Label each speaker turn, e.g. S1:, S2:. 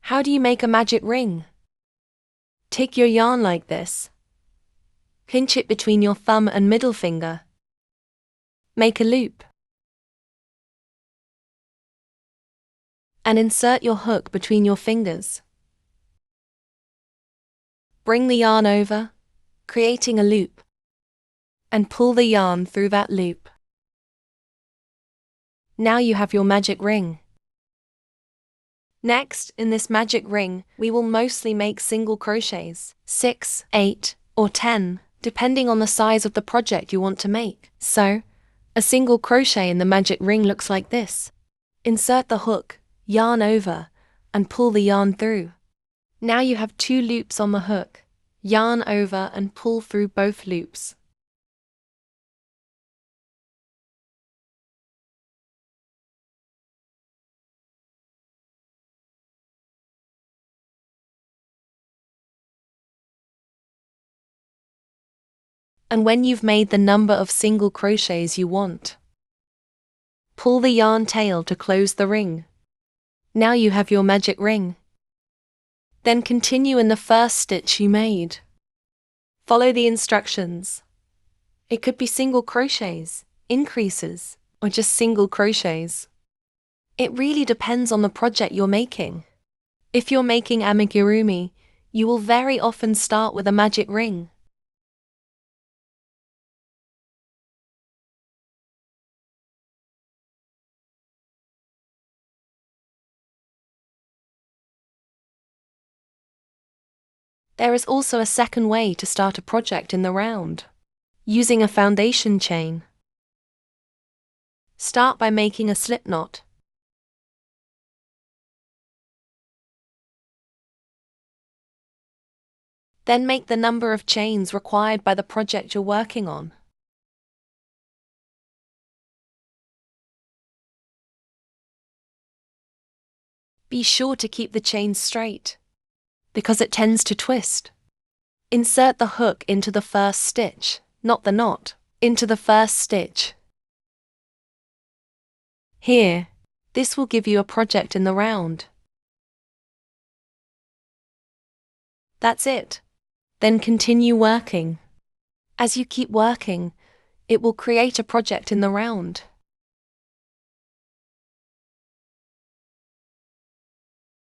S1: How do you make a magic ring? Take your yarn like this. Pinch it between your thumb and middle finger. Make a loop. And insert your hook between your fingers. Bring the yarn over, creating a loop, and pull the yarn through that loop. Now you have your magic ring. Next, in this magic ring, we will mostly make single crochets, 6, 8, or 10, depending on the size of the project you want to make. So, a single crochet in the magic ring looks like this. Insert the hook, yarn over, and pull the yarn through. Now you have 2 loops on the hook. Yarn over and pull through both loops. And when you've made the number of single crochets you want, pull the yarn tail to close the ring. Now you have your magic ring. Then continue in the first stitch you made. Follow the instructions. It could be single crochets, increases, or just single crochets. It really depends on the project you're making. If you're making amigurumi, you will very often start with a magic ring. There is also a second way to start a project in the round, using a foundation chain. Start by making a slip knot. Then make the number of chains required by the project you're working on. Be sure to keep the chain straight, because it tends to twist. Insert the hook into the first stitch, not the knot, into the first stitch. Here, this will give you a project in the round. That's it. Then continue working. As you keep working, it will create a project in the round.